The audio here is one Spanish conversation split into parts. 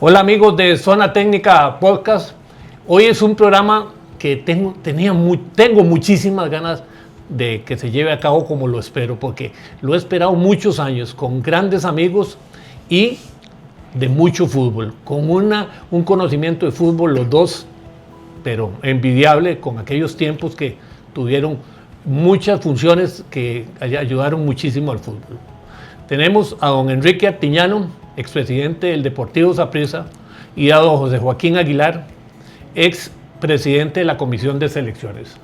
Hola amigos de Zona Técnica Podcast. Hoy es un programa que tengo muchísimas ganas de que se lleve a cabo como lo espero, porque lo he esperado muchos años, con grandes amigos y de mucho fútbol, con un conocimiento de fútbol los dos, pero envidiable, con aquellos tiempos que tuvieron muchas funciones que ayudaron muchísimo al fútbol. Tenemos a don Enrique Artiñano, expresidente del Deportivo Saprissa, y a don José Joaquín Aguilar, expresidente de la Comisión de Selecciones.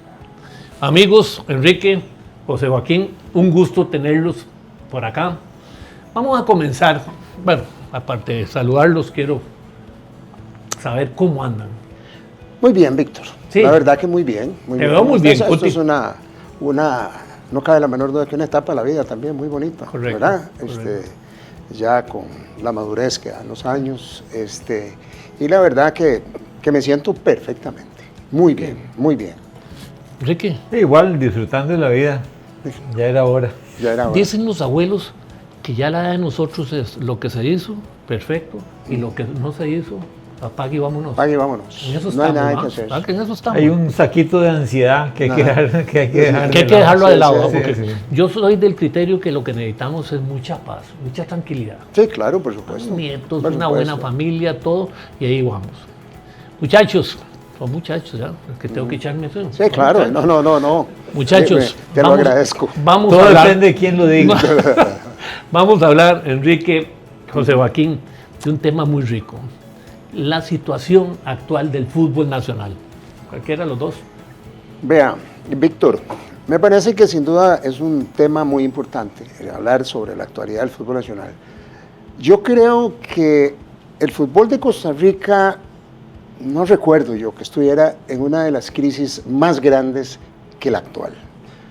Amigos, Enrique, José Joaquín, un gusto tenerlos por acá. Vamos a comenzar. Bueno, aparte de saludarlos, quiero saber cómo andan. Muy bien, Víctor. Sí. La verdad que muy bien. Te veo muy bien. Esto es no cabe la menor duda que una etapa de la vida también muy bonita. Correcto. ¿Verdad? Correcto. Ya con la madurez que dan los años. Y la verdad que me siento perfectamente. Muy bien, muy bien. Enrique. Igual, disfrutando de la vida. Ya era hora. Dicen los abuelos que ya la edad de nosotros es lo que se hizo, perfecto, y lo que no se hizo, apague y vámonos. Apague y vámonos. En eso no hay estamos, nada ¿no? que hacer. En eso estamos. Hay un saquito de ansiedad que hay que dejarlo de lado. Sí, Porque sí. yo soy del criterio que lo que necesitamos es mucha paz, mucha tranquilidad. Sí, claro, por supuesto. Nietos, Por una supuesto. buena familia, todo, y ahí vamos. Muchachos, son muchachos, ¿ya? Es que tengo que echarme eso. Sí, claro. No. Muchachos, te lo agradezco. Vamos Todo a hablar, depende de quién lo diga. vamos a hablar, Enrique, José Joaquín, de un tema muy rico. La situación actual del fútbol nacional. Cualquiera de los dos. Vea, Víctor, me parece que sin duda es un tema muy importante hablar sobre la actualidad del fútbol nacional. Yo creo que el fútbol de Costa Rica, no recuerdo yo que estuviera en una de las crisis más grandes que la actual.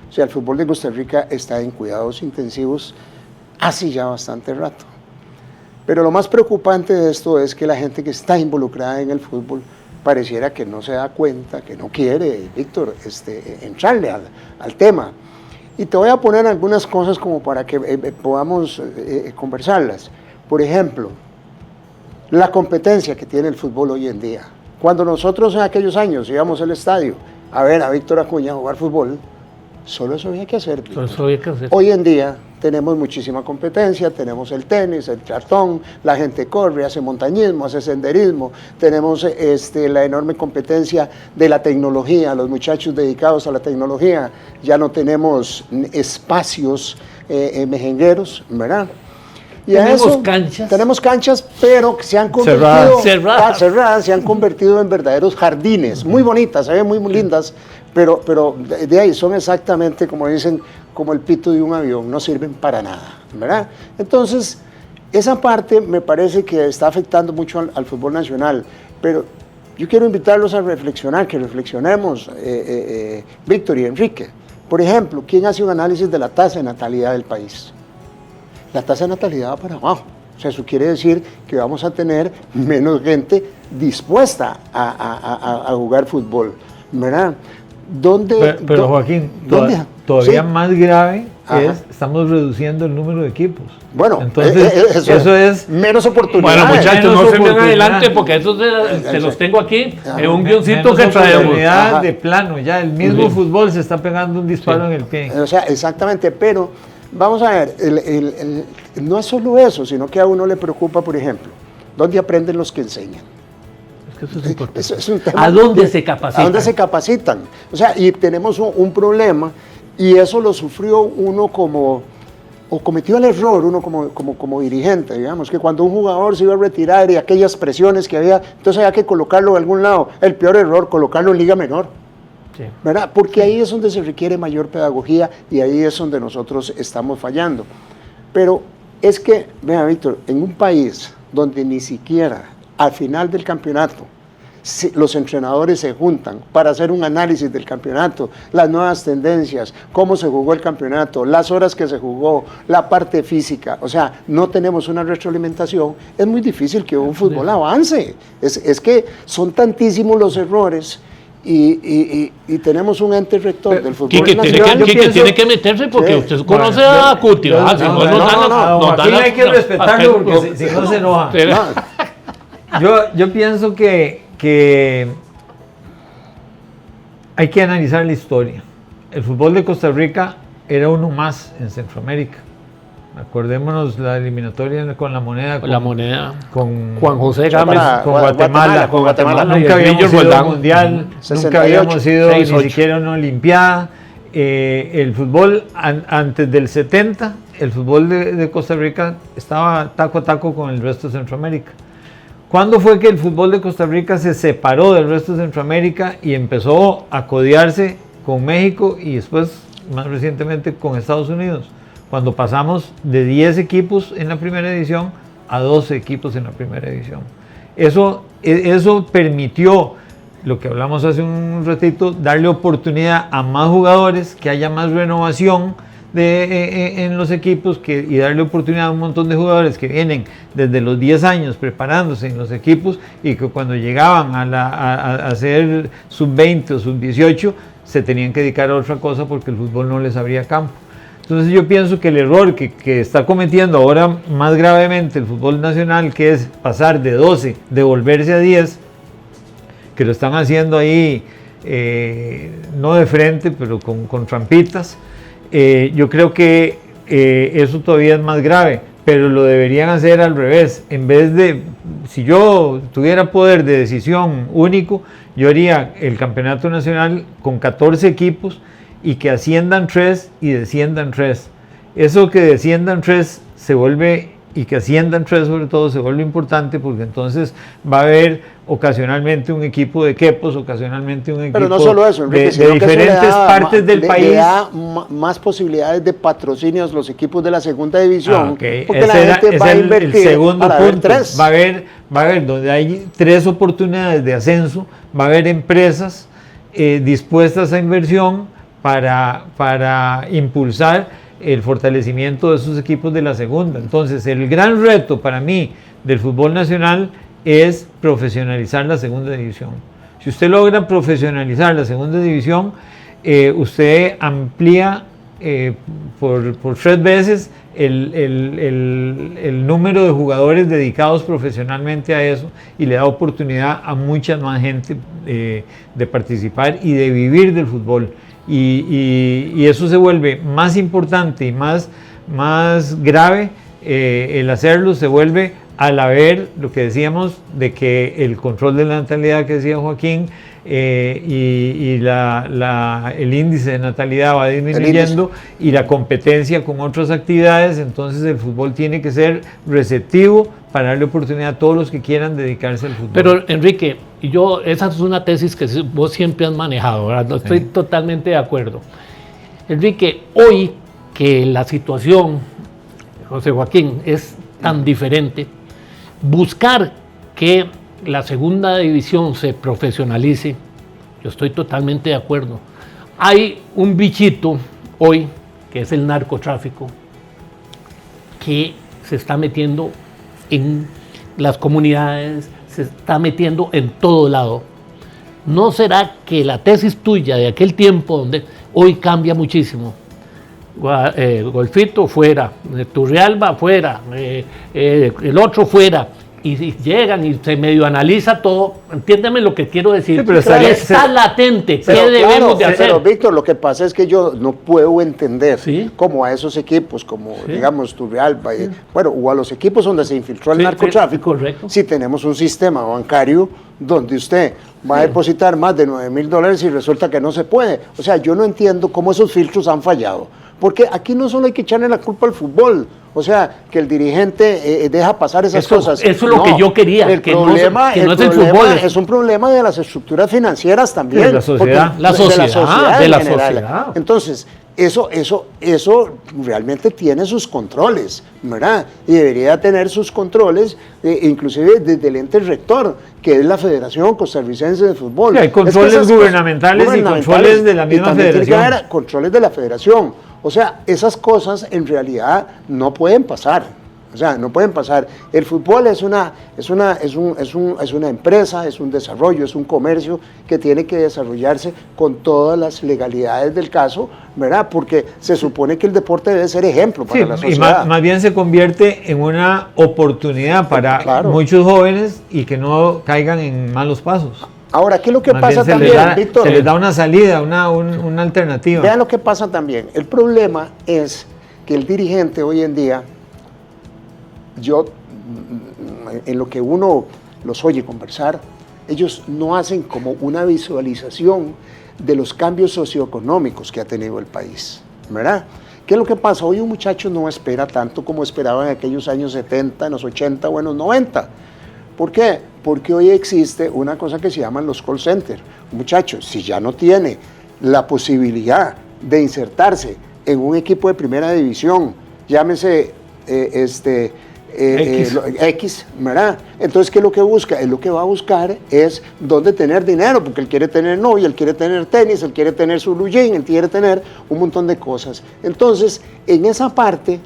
O sea, el fútbol de Costa Rica está en cuidados intensivos hace ya bastante rato. Pero lo más preocupante de esto es que la gente que está involucrada en el fútbol pareciera que no se da cuenta, que no quiere, Víctor, entrarle al tema. Y te voy a poner algunas cosas como para que podamos conversarlas. Por ejemplo, la competencia que tiene el fútbol hoy en día. Cuando nosotros en aquellos años íbamos al estadio a ver a Víctor Acuña jugar fútbol, solo eso había que hacer, Víctor. Hoy en día tenemos muchísima competencia, tenemos el tenis, el triatlón, la gente corre, hace montañismo, hace senderismo, tenemos la enorme competencia de la tecnología, los muchachos dedicados a la tecnología, ya no tenemos espacios mejengueros, ¿verdad? Y tenemos canchas, pero que se han convertido cerradas, se han convertido en verdaderos jardines, muy bonitas, se ven muy lindas, pero de ahí son exactamente, como dicen, como el pito de un avión, no sirven para nada, ¿verdad? Entonces, esa parte me parece que está afectando mucho al fútbol nacional, pero yo quiero invitarlos a reflexionar, que reflexionemos, Víctor y Enrique. Por ejemplo, ¿quién hace un análisis de la tasa de natalidad del país? La tasa de natalidad va para abajo. O sea, eso quiere decir que vamos a tener menos gente dispuesta a jugar fútbol, ¿verdad? Pero Joaquín, todavía más grave estamos reduciendo el número de equipos. Bueno, entonces eso es menos oportunidades. Bueno, muchachos, no se vean adelante porque eso se los tengo aquí en un guioncito que traemos. De plano, ya el mismo fútbol se está pegando un disparo en el pie. O sea, exactamente, pero vamos a ver, no es solo eso, sino que a uno le preocupa, por ejemplo, ¿dónde aprenden los que enseñan? Eso es importante. Es un tema. ¿A dónde se capacitan? ¿A dónde se capacitan? O sea, y tenemos un problema, y eso lo sufrió uno o cometió el error uno como dirigente, digamos, que cuando un jugador se iba a retirar y aquellas presiones que había, entonces había que colocarlo en algún lado. El peor error, colocarlo en Liga Menor. Sí. ¿Verdad? Porque ahí es donde se requiere mayor pedagogía y ahí es donde nosotros estamos fallando. Pero es que, vea, Víctor, en un país donde ni siquiera al final del campeonato los entrenadores se juntan para hacer un análisis del campeonato, las nuevas tendencias, cómo se jugó el campeonato, las horas que se jugó, la parte física, o sea, no tenemos una retroalimentación, es muy difícil que un fútbol avance. Es que son tantísimos los errores y tenemos un ente rector del fútbol nacional. Quique tiene que meterse porque usted conoce a Cutio. Aquí hay que respetarlo porque si no se enoja. Yo pienso que hay que analizar la historia. El fútbol de Costa Rica era uno más en Centroamérica. Acordémonos la eliminatoria con la moneda. Con Juan José Gámez. Con Guatemala. Nunca habíamos ido al Mundial. 68, nunca habíamos ido 68. Ni siquiera a una Olimpiada. El fútbol antes del 70, el fútbol de Costa Rica estaba taco a taco con el resto de Centroamérica. ¿Cuándo fue que el fútbol de Costa Rica se separó del resto de Centroamérica y empezó a codearse con México y después, más recientemente, con Estados Unidos? Cuando pasamos de 10 equipos en la primera división a 12 equipos en la primera división. Eso permitió, lo que hablamos hace un ratito, darle oportunidad a más jugadores, que haya más renovación en los equipos y darle oportunidad a un montón de jugadores que vienen desde los 10 años preparándose en los equipos y que cuando llegaban a ser sub-20 o sub-18 se tenían que dedicar a otra cosa porque el fútbol no les abría campo. Entonces yo pienso que el error que está cometiendo ahora más gravemente el fútbol nacional, que es pasar de 12, devolverse a 10, que lo están haciendo ahí, no de frente, pero con trampitas, yo creo que eso todavía es más grave, pero lo deberían hacer al revés. En vez de, si yo tuviera poder de decisión único, yo haría el campeonato nacional con 14 equipos, y que asciendan 3 y desciendan 3. Eso que desciendan 3 se vuelve, y que asciendan 3 sobre todo, se vuelve importante porque entonces va a haber ocasionalmente un equipo de quepos, ocasionalmente un equipo. Pero no solo eso, Enrique, de diferentes partes del país. Le da más posibilidades de patrocinios los equipos de la segunda división. Okay. Porque la gente va a invertir. El segundo para punto. Ver 3. Va a haber donde hay 3 oportunidades de ascenso, va a haber empresas dispuestas a inversión para impulsar el fortalecimiento de esos equipos de la segunda. Entonces, el gran reto para mí del fútbol nacional es profesionalizar la segunda división. Si usted logra profesionalizar la segunda división, usted amplía por 3 veces el número de jugadores dedicados profesionalmente a eso y le da oportunidad a mucha más gente de participar y de vivir del fútbol. Y eso se vuelve más importante y más grave, el hacerlo se vuelve al haber lo que decíamos de que el control de la natalidad que decía Joaquín y el índice de natalidad va disminuyendo y la competencia con otras actividades, entonces el fútbol tiene que ser receptivo para darle oportunidad a todos los que quieran dedicarse al fútbol. Pero Enrique, esa es una tesis que vos siempre has manejado, ¿verdad? Estoy totalmente de acuerdo. Enrique, hoy que la situación, José Joaquín, es tan diferente, buscar que la segunda división se profesionalice, yo estoy totalmente de acuerdo. Hay un bichito hoy, que es el narcotráfico, que se está metiendo en las comunidades, se está metiendo en todo lado. ¿No será que la tesis tuya de aquel tiempo, donde hoy cambia muchísimo? Golfito fuera, Turrialba fuera, el otro fuera, y llegan y se medio analiza todo. Entiéndeme lo que quiero decir. Sí, pero está latente. ¿Qué debemos de hacer? Pero Víctor, lo que pasa es que yo no puedo entender cómo a esos equipos, como digamos Turrialba, o a los equipos donde se infiltró el narcotráfico, si tenemos un sistema bancario donde usted va a depositar más de $9,000 y resulta que no se puede. O sea, yo no entiendo cómo esos filtros han fallado. Porque aquí no solo hay que echarle la culpa al fútbol, o sea, que el dirigente deja pasar esas cosas. Eso es lo que yo quería. El problema es el fútbol. Es un problema de las estructuras financieras también. De la sociedad. De la sociedad. Entonces, eso realmente tiene sus controles, ¿verdad? Y debería tener sus controles, inclusive desde el ente rector, que es la Federación Costarricense de Fútbol. Sí, hay controles gubernamentales y controles de la misma federación. Tiene que haber controles de la federación. O sea, esas cosas en realidad no pueden pasar. O sea, no pueden pasar. El fútbol es una empresa, es un desarrollo, es un comercio que tiene que desarrollarse con todas las legalidades del caso, ¿verdad? Porque se supone que el deporte debe ser ejemplo para la sociedad. Y más bien se convierte en una oportunidad para muchos jóvenes y que no caigan en malos pasos. Ahora, ¿qué es lo que pasa también, Víctor? Se les da una salida, una alternativa. Vean lo que pasa también. El problema es que el dirigente hoy en día, en lo que uno los oye conversar, ellos no hacen como una visualización de los cambios socioeconómicos que ha tenido el país, ¿verdad? ¿Qué es lo que pasa? Hoy un muchacho no espera tanto como esperaba en aquellos años 70, en los 80 o en los 90. ¿Por qué? Porque hoy existe una cosa que se llaman los call centers. Un muchacho, si ya no tiene la posibilidad de insertarse en un equipo de primera división, llámese X, ¿verdad? Entonces, ¿qué es lo que busca? Él lo que va a buscar es dónde tener dinero, porque él quiere tener novia, él quiere tener tenis, él quiere tener su blue jean, él quiere tener un montón de cosas. Entonces, en esa parte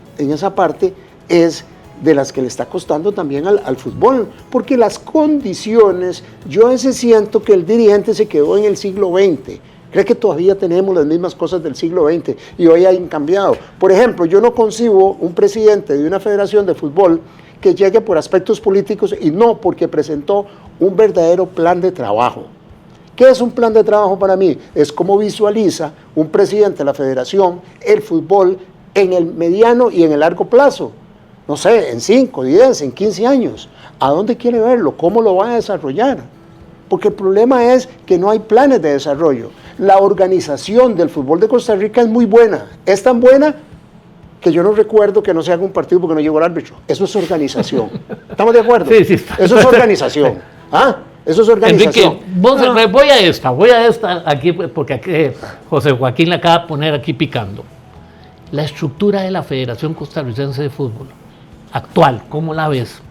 es de las que le está costando también al fútbol, porque las condiciones, yo a veces siento que el dirigente se quedó en el siglo XX, cree que todavía tenemos las mismas cosas del siglo XX y hoy han cambiado. Por ejemplo, yo no concibo un presidente de una federación de fútbol que llegue por aspectos políticos y no porque presentó un verdadero plan de trabajo. ¿Qué es un plan de trabajo para mí? Es cómo visualiza un presidente de la federación el fútbol en el mediano y en el largo plazo. No sé, en 5, 10, en 15 años. ¿A dónde quiere verlo? ¿Cómo lo va a desarrollar? Porque el problema es que no hay planes de desarrollo. La organización del fútbol de Costa Rica es muy buena. Es tan buena que yo no recuerdo que no se haga un partido porque no llegó el árbitro. Eso es organización. ¿Estamos de acuerdo? Sí. Eso es organización. ¿Ah? Eso es organización. Enrique, voy a esta aquí, porque aquí José Joaquín la acaba de poner aquí picando. La estructura de la Federación Costarricense de Fútbol actual, ¿cómo la ves?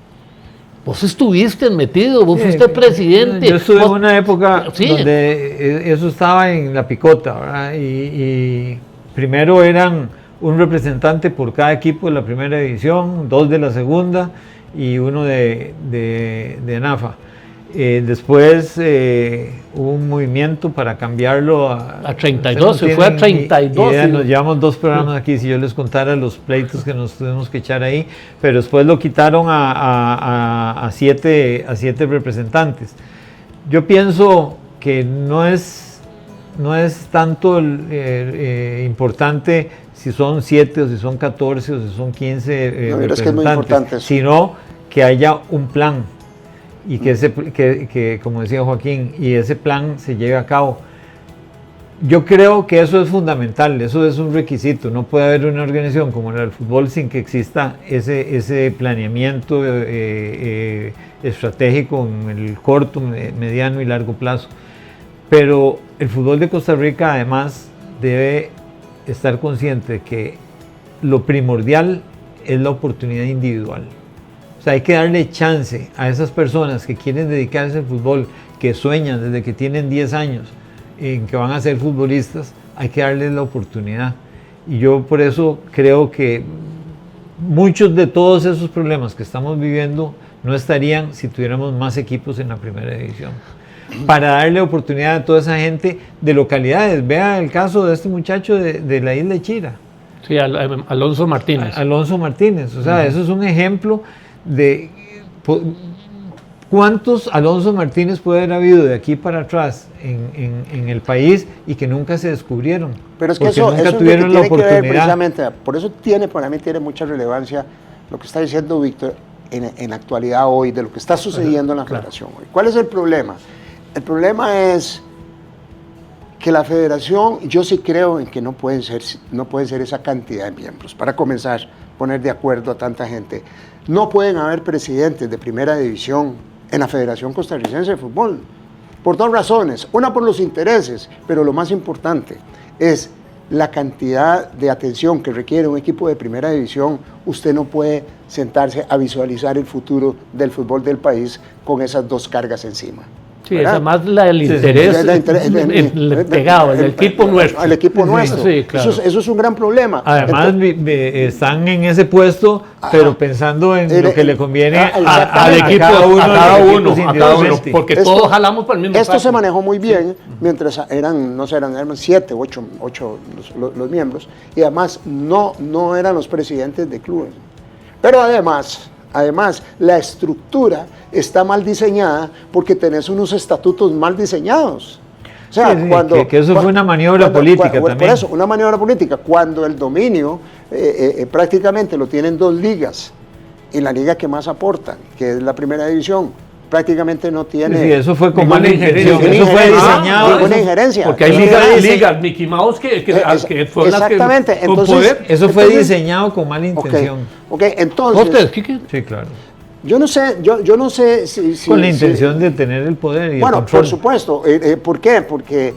Vos estuviste metido, vos fuiste presidente. Yo estuve en una época donde eso estaba en la picota, ¿verdad? Y primero eran un representante por cada equipo de la primera división, 2 de la segunda y 1 de ANAFA. Después hubo un movimiento para cambiarlo a 32, se fue a 32. Y nos llevamos 2 programas aquí, si yo les contara los pleitos que nos tuvimos que echar ahí, pero después lo quitaron a 7 representantes. Yo pienso que no es tanto importante si son 7 o si son 14 o si son 15 representantes, es muy importante, sino que haya un plan. Y que como decía Joaquín, y ese plan se lleve a cabo. Yo creo que eso es fundamental, eso es un requisito. No puede haber una organización como la del fútbol sin que exista ese planeamiento estratégico en el corto, mediano y largo plazo. Pero el fútbol de Costa Rica además debe estar consciente de que lo primordial es la oportunidad individual. O sea, hay que darle chance a esas personas que quieren dedicarse al fútbol, que sueñan desde que tienen 10 años en que van a ser futbolistas, hay que darles la oportunidad. Y yo por eso creo que muchos de todos esos problemas que estamos viviendo no estarían si tuviéramos más equipos en la primera división. Para darle oportunidad a toda esa gente de localidades. Vea el caso de este muchacho de la isla de Chira. Sí, Alonso Martínez. Alonso Martínez. O sea, eso es un ejemplo de cuántos Alonso Martínez puede haber habido de aquí para atrás en el país y que nunca se descubrieron. Pero es que eso tuvieron la oportunidad. Precisamente, por eso para mí tiene mucha relevancia lo que está diciendo Víctor en la actualidad hoy, de lo que está sucediendo en la federación hoy. ¿Cuál es el problema? El problema es que la federación, yo sí creo en que no pueden ser esa cantidad de miembros. Para comenzar, poner de acuerdo a tanta gente. No pueden haber presidentes de primera división en la Federación Costarricense de Fútbol. Por 2 razones. Una, por los intereses, pero lo más importante es la cantidad de atención que requiere un equipo de primera división. Usted no puede sentarse a visualizar el futuro del fútbol del país con esas 2 cargas encima. Sí, es más el interés pegado, el equipo nuestro. El equipo nuestro. Sí, claro. Eso es un gran problema. Además, están en ese puesto, pero pensando en lo que le conviene al equipo, a cada uno, porque todos jalamos para el mismo Esto se manejó muy bien, mientras eran 7, 8 los miembros, y además no eran los presidentes de clubes. Pero además, la estructura está mal diseñada porque tenés unos estatutos mal diseñados. O sea, que eso fue una maniobra política también. Por eso, una maniobra política. Cuando el dominio prácticamente lo tienen 2 ligas, y la liga que más aporta, que es la primera división, prácticamente no tiene... Sí, eso fue con mala injerencia. Eso fue diseñado. Buena injerencia. Porque hay ligas, Mickey Mouse, que fue exactamente. Las que, entonces, eso fue diseñado con mala intención. Okay, entonces... Sí, claro. Yo no sé si con la intención de tener el poder y el control. Por supuesto. ¿Por qué? Porque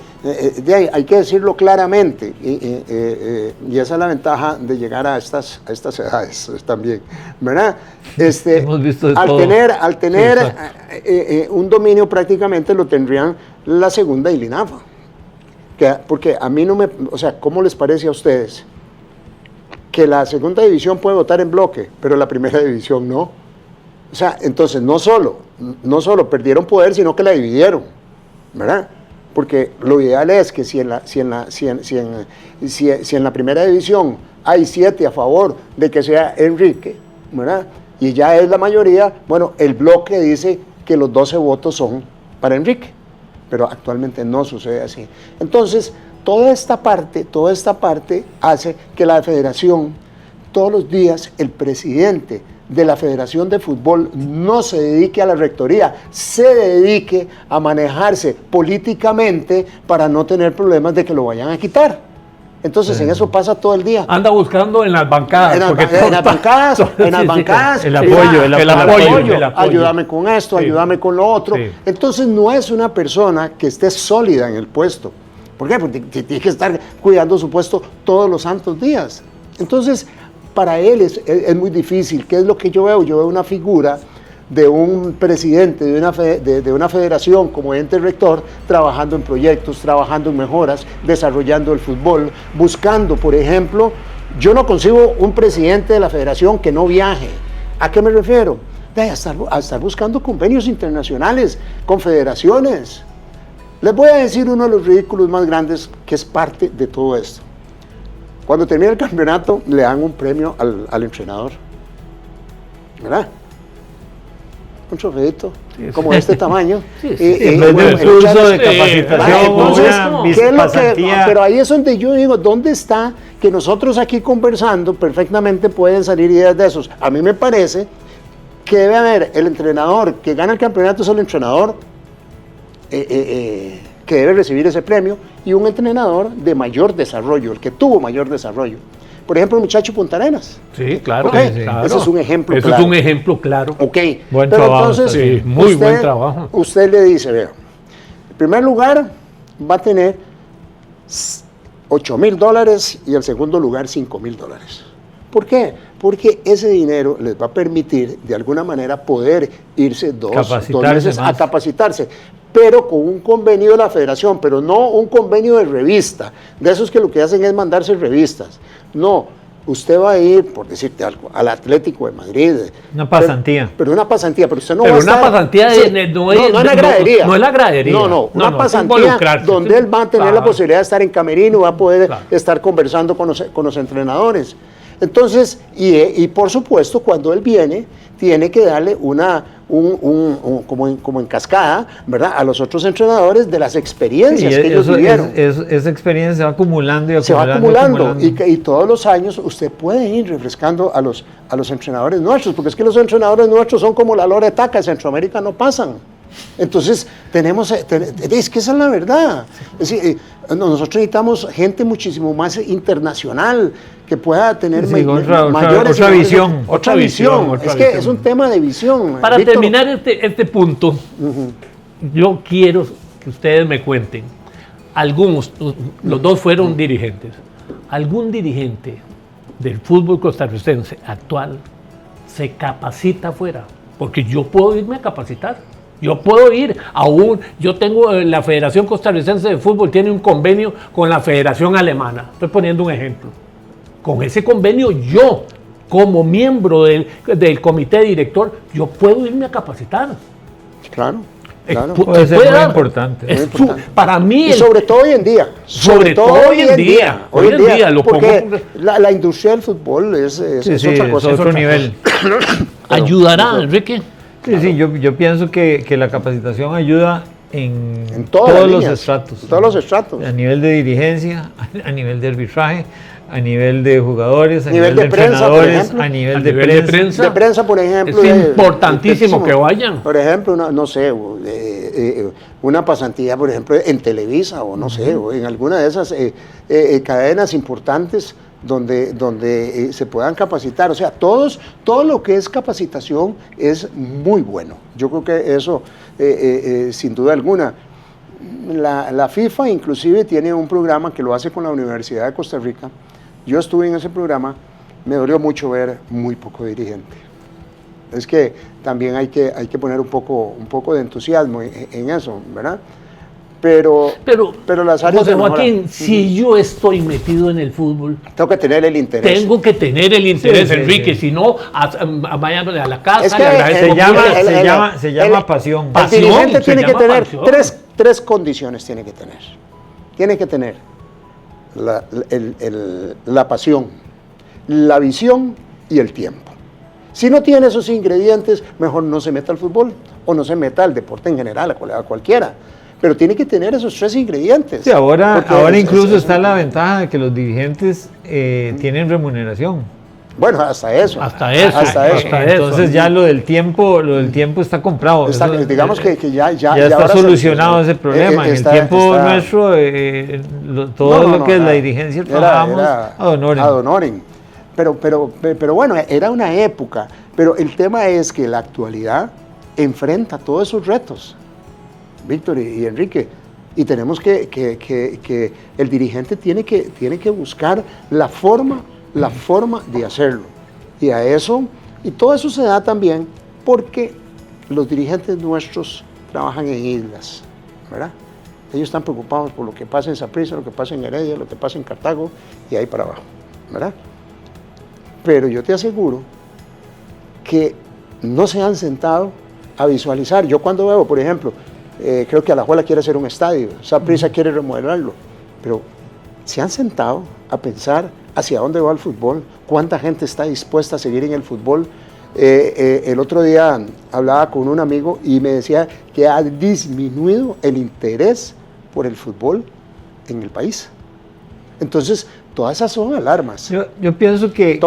hay que decirlo claramente, y esa es la ventaja de llegar a estas edades también, ¿verdad? Hemos visto de al todo. tener un dominio prácticamente lo tendrían la segunda y Linafa. Porque a mí no me... O sea, ¿cómo les parece a ustedes que la segunda división puede votar en bloque, pero la primera división no? O sea, entonces no solo perdieron poder, sino que la dividieron, ¿verdad? Porque lo ideal es que si en la primera división hay 7 a favor de que sea Enrique, ¿verdad? Y ya es la mayoría, bueno, el bloque dice que los 12 votos son para Enrique, pero actualmente no sucede así. Entonces, toda esta parte hace que la federación, todos los días, el presidente de la Federación de Fútbol no se dedique a la rectoría, se dedique a manejarse políticamente para no tener problemas de que lo vayan a quitar. Entonces en eso pasa todo el día. Anda buscando en las bancadas. En las bancadas. El apoyo. Ayúdame con esto, ayúdame con lo otro. Sí. Entonces no es una persona que esté sólida en el puesto. ¿Por qué? Porque tiene que estar cuidando su puesto todos los santos días. Entonces, para él es muy difícil. ¿Qué es lo que yo veo? Yo veo una figura de un presidente de una federación como ente rector, trabajando en proyectos, trabajando en mejoras, desarrollando el fútbol, buscando, por ejemplo, yo no concibo un presidente de la federación que no viaje. ¿A qué me refiero? A estar buscando convenios internacionales con federaciones. Les voy a decir uno de los ridículos más grandes que es parte de todo esto. Cuando termina el campeonato, le dan un premio al entrenador, ¿verdad? Un trofeito, como de este tamaño. En vez de un curso de capacitación, pero ahí es donde yo digo, ¿dónde está que nosotros aquí conversando perfectamente pueden salir ideas de esos? A mí me parece que debe haber el entrenador que gana el campeonato, es el entrenador que debe recibir ese premio, y un entrenador de mayor desarrollo, el que tuvo mayor desarrollo. Por ejemplo, el muchacho Punta Arenas. Sí, claro. Okay. Claro. Ese es un ejemplo claro. Es un ejemplo claro. Ok. Buen pero trabajo. Entonces, sí, muy buen trabajo. Usted le dice, vea, en primer lugar va a tener $8,000 y el segundo lugar $5,000. ¿Por qué? Porque ese dinero les va a permitir, de alguna manera, poder irse dos meses a capacitarse, pero con un convenio de la federación, pero no un convenio de revista, de esos que lo que hacen es mandarse revistas. No, usted va a ir, por decirte algo, al Atlético de Madrid. Una pasantía. Pero una pasantía, pero usted no pero va a estar... Pero una pasantía no es la gradería. No es la gradería. No, una pasantía donde él va a tener la posibilidad de estar en camerino, va a poder estar conversando con los entrenadores. Entonces, y por supuesto, cuando él viene, tiene que darle como en cascada, ¿verdad?, a los otros entrenadores de las experiencias que ellos vivieron. Esa experiencia se va acumulando y acumulando. Se va acumulando. Y todos los años usted puede ir refrescando a los entrenadores nuestros, porque es que los entrenadores nuestros son como la lora de taca, en Centroamérica no pasan. Entonces, es que esa es la verdad. Es decir, nosotros necesitamos gente muchísimo más internacional, que pueda tener otra visión. Otra visión. Que es un tema de visión. Para Víctor, terminar este punto, yo quiero que ustedes me cuenten, los dos fueron dirigentes, ¿algún dirigente del fútbol costarricense actual se capacita afuera? Porque yo puedo irme a capacitar. Yo puedo ir yo tengo la Federación Costarricense de Fútbol, tiene un convenio con la Federación Alemana. Estoy poniendo un ejemplo. Con ese convenio yo, como miembro del comité director, yo puedo irme a capacitar. Claro. Puede ser muy importante. Para mí... Y sobre todo hoy en día. Sobre todo hoy en día. Hoy en día lo porque la industria del fútbol es otra cosa. Es otro nivel. ¿Ayudará, Enrique? Sí, yo pienso que la capacitación ayuda en todos los estratos. En todos los estratos. A nivel de dirigencia, a nivel de arbitraje, a nivel de jugadores, a nivel de prensa, entrenadores, a nivel de prensa. De prensa, por ejemplo. Es importantísimo que vayan. Por ejemplo, una pasantía, por ejemplo, en Televisa o no sé, o en alguna de esas cadenas importantes donde se puedan capacitar. O sea, todo lo que es capacitación es muy bueno. Yo creo que eso, sin duda alguna. La FIFA inclusive tiene un programa que lo hace con la Universidad de Costa Rica. Yo estuve en ese programa, me dolió mucho ver muy poco dirigente. Es que también hay que poner un poco de entusiasmo en eso, ¿verdad? Pero las áreas José Joaquín, si yo estoy metido en el fútbol, tengo que tener el interés. Tengo que tener el interés, Enrique, si no, vaya a la casa. Es que se llama pasión. El dirigente tiene que tener tres condiciones, tiene que tener. Tiene que tener la pasión, la visión y el tiempo. Si no tiene esos ingredientes, mejor no se meta al fútbol o no se meta al deporte en general, a cualquiera. Pero tiene que tener esos tres ingredientes. Sí, ahora incluso está la ventaja de que los dirigentes tienen remuneración. Bueno, hasta eso. Entonces ya lo del tiempo está comprado. Digamos que ya está solucionado ese problema. En el tiempo nuestro, todo lo que es la dirigencia trabajamos ad honorem. Pero bueno, era una época. Pero el tema es que la actualidad enfrenta todos esos retos, Víctor y Enrique, y tenemos que el dirigente tiene que buscar la forma de hacerlo. Y todo eso se da también porque los dirigentes nuestros trabajan en islas, ¿verdad? Ellos están preocupados por lo que pasa en Saprissa, lo que pasa en Heredia, lo que pasa en Cartago y ahí para abajo, ¿verdad? Pero yo te aseguro que no se han sentado a visualizar. Yo cuando veo, por ejemplo, creo que Alajuela quiere hacer un estadio, Saprissa quiere remodelarlo, pero se han sentado a pensar hacia dónde va el fútbol, cuánta gente está dispuesta a seguir en el fútbol. El otro día hablaba con un amigo y me decía que ha disminuido el interés por el fútbol en el país. Entonces, todas esas son alarmas. Yo pienso que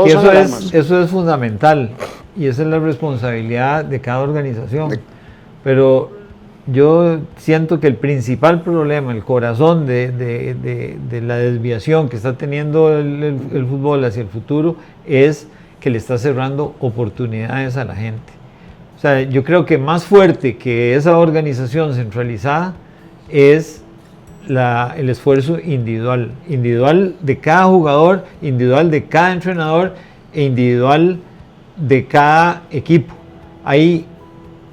eso es fundamental y esa es la responsabilidad de cada organización. Pero yo siento que el principal problema, el corazón de la desviación que está teniendo el fútbol hacia el futuro es que le está cerrando oportunidades a la gente. O sea, yo creo que más fuerte que esa organización centralizada es el esfuerzo individual de cada jugador, individual de cada entrenador e individual de cada equipo. Hay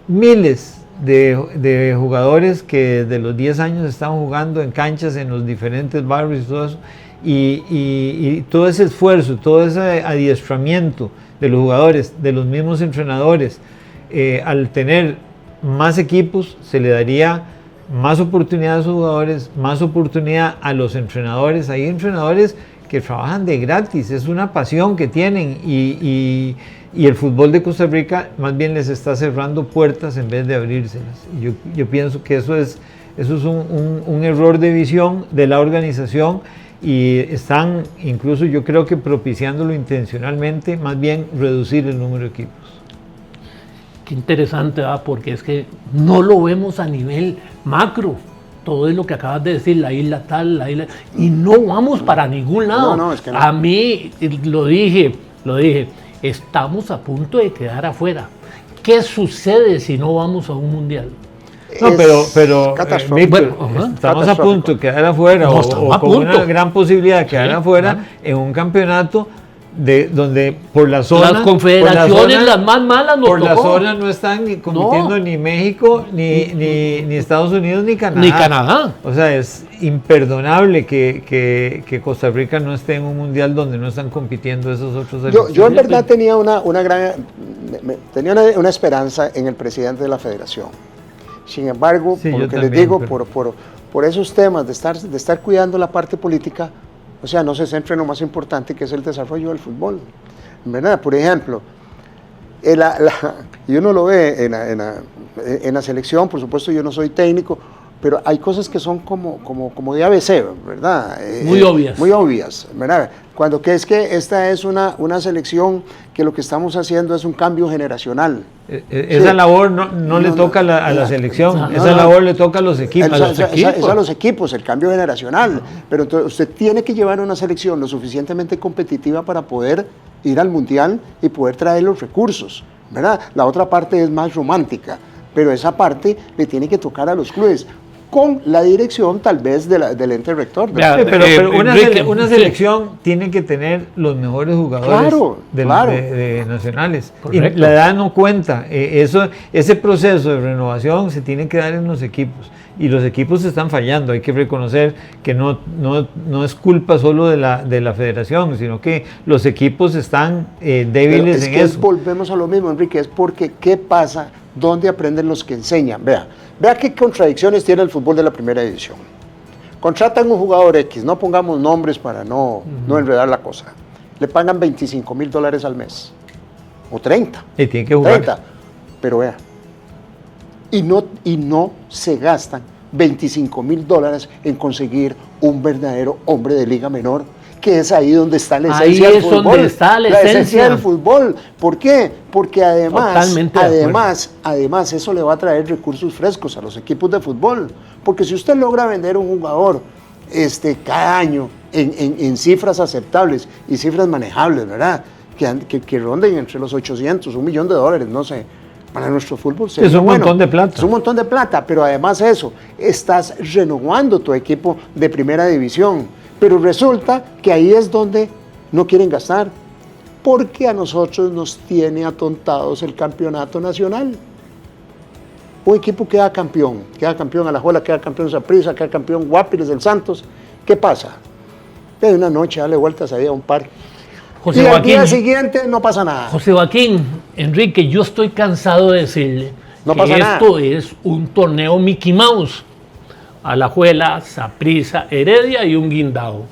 miles de jugadores que desde los 10 años están jugando en canchas en los diferentes barrios y todo eso, y todo ese esfuerzo, todo ese adiestramiento de los jugadores, de los mismos entrenadores, al tener más equipos se le daría más oportunidad a los jugadores, más oportunidad a los entrenadores. Hay entrenadores que trabajan de gratis, es una pasión que tienen y el fútbol de Costa Rica más bien les está cerrando puertas en vez de abrírselas. Yo pienso que eso es un error de visión de la organización y están incluso yo creo que propiciándolo intencionalmente, más bien reducir el número de equipos. Qué interesante, ¿verdad? Porque es que no lo vemos a nivel macro. Todo es lo que acabas de decir, la isla tal, la isla... Y no vamos para ningún lado. No, es que no. A mí, lo dije, estamos a punto de quedar afuera. ¿Qué sucede si no vamos a un mundial? No, pero Víctor, estamos a punto de quedar afuera o con una gran posibilidad de quedar afuera en un campeonato donde por la zona... Las confederaciones, las más malas nos por tocó. la zona no están ni compitiendo ni México, ni Estados Unidos, ni Canadá. Ni Canadá. O sea, es imperdonable que Costa Rica no esté en un mundial donde no están compitiendo esos otros selecciones. Yo en verdad tenía una esperanza en el presidente de la federación. Sin embargo, por lo que les digo, por esos temas de estar cuidando la parte política, o sea, no se centra en lo más importante, que es el desarrollo del fútbol, ¿verdad? Por ejemplo, y uno lo ve en la selección, por supuesto yo no soy técnico, pero hay cosas que son como de ABC, ¿verdad? Muy obvias. Muy obvias, ¿verdad? Cuando que es que esta es una selección que lo que estamos haciendo es un cambio generacional. Esa labor no le toca a la selección, esa labor le toca a los equipos. Es a los equipos, el cambio generacional. Pero entonces usted tiene que llevar una selección lo suficientemente competitiva para poder ir al mundial y poder traer los recursos, ¿verdad? La otra parte es más romántica, pero esa parte le tiene que tocar a los clubes, con la dirección tal vez del ente rector. Pero una selección tiene que tener los mejores jugadores de nacionales. Correcto. Y la edad no cuenta. Ese proceso de renovación se tiene que dar en los equipos. Y los equipos están fallando. Hay que reconocer que no es culpa solo de la federación, sino que los equipos están débiles en eso. Volvemos a lo mismo, Enrique, es porque ¿qué pasa? ¿Dónde aprenden los que enseñan? Vea qué contradicciones tiene el fútbol de la primera división. Contratan un jugador X, no pongamos nombres para no enredar la cosa. Le pagan $25,000 al mes. O 30. Y tiene que jugar. 30. Pero vea. Y no se gastan $25,000 en conseguir un verdadero hombre de liga menor, que es ahí donde está la esencia del fútbol. Donde está la esencia del fútbol. ¿Por qué? Porque además eso le va a traer recursos frescos a los equipos de fútbol. Porque si usted logra vender un jugador cada año en cifras aceptables y cifras manejables, ¿verdad? Que ronden entre los 800, $1 millón, no sé. Para nuestro fútbol es un montón de plata. Es un montón de plata, pero además eso, estás renovando tu equipo de primera división. Pero resulta que ahí es donde no quieren gastar, porque a nosotros nos tiene atontados el campeonato nacional. Un equipo queda campeón Alajuela, queda campeón Saprissa, queda campeón Guapiles del Santos. ¿Qué pasa? De una noche darle vueltas ahí a un parque. José y al Joaquín, día siguiente no pasa nada. José Joaquín, Enrique, yo estoy cansado de decirle que esto es un torneo Mickey Mouse. Alajuela, Saprissa, Heredia y un guindao.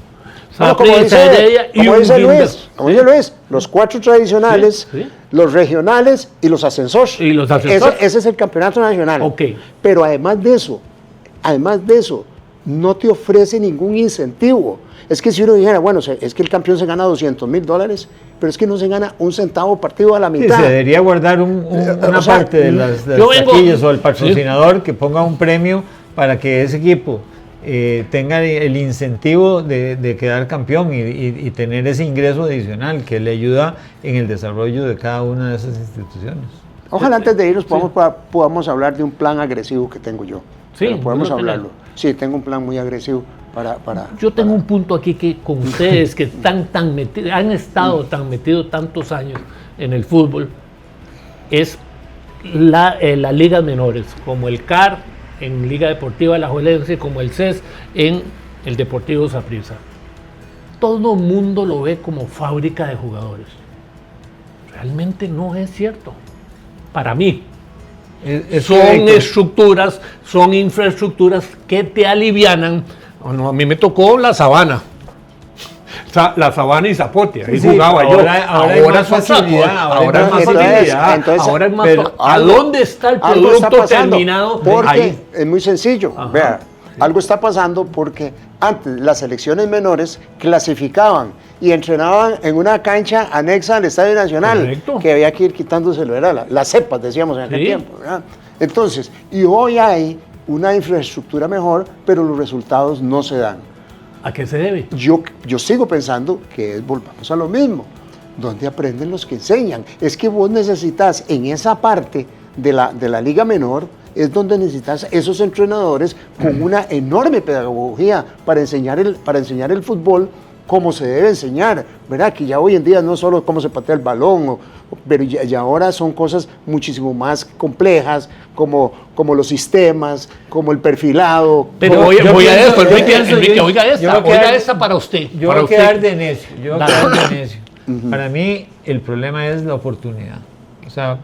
Saprissa, Heredia y un guindao. Como dice Luis, los 4 tradicionales, los regionales y los ascensores. Ese es el campeonato nacional. Okay. Pero además de eso, no te ofrece ningún incentivo. Es que si uno dijera, bueno, es que el campeón se gana $200,000, pero es que no se gana un centavo partido a la mitad. Sí, se debería guardar una parte de las taquillas o el patrocinador que ponga un premio para que ese equipo tenga el incentivo de quedar campeón y tener ese ingreso adicional que le ayuda en el desarrollo de cada una de esas instituciones. Ojalá antes de irnos podamos hablar de un plan agresivo que tengo yo. Sí, podemos hablarlo. Sí, tengo un plan muy agresivo para yo tengo un punto aquí que con ustedes que están tan metidos, han estado tan metidos tantos años en el fútbol, es las ligas menores, como el CAR en Liga Deportiva Alajuelense, como el CES en el Deportivo Saprissa. Todo el mundo lo ve como fábrica de jugadores. Realmente no es cierto. Para mí, son infraestructuras que te alivianan. Bueno, a mí me tocó la Sabana. La Sabana y Zapote, ahí jugaba yo. Ahora es más facilidad. ¿A dónde está el producto terminado? Porque es muy sencillo. Vea, algo está pasando porque antes las selecciones menores clasificaban y entrenaban en una cancha anexa al Estadio Nacional. Correcto. Que había que ir quitándoselo, era las cepas, decíamos en aquel tiempo, ¿verdad? Entonces, y hoy hay una infraestructura mejor, pero los resultados no se dan. ¿A qué se debe? Yo sigo pensando que volvamos a lo mismo. ¿Dónde aprenden los que enseñan? Es que vos necesitas en esa parte de la liga menor, es donde necesitas esos entrenadores con una enorme pedagogía para enseñar el fútbol como se debe enseñar, ¿verdad? Que ya hoy en día no solo cómo se patea el balón, pero ya ahora son cosas muchísimo más complejas, como los sistemas, como el perfilado. Pero voy a esto, Enrique, oiga esta para usted. Yo voy a quedar de necio. Para mí el problema es la oportunidad. O sea,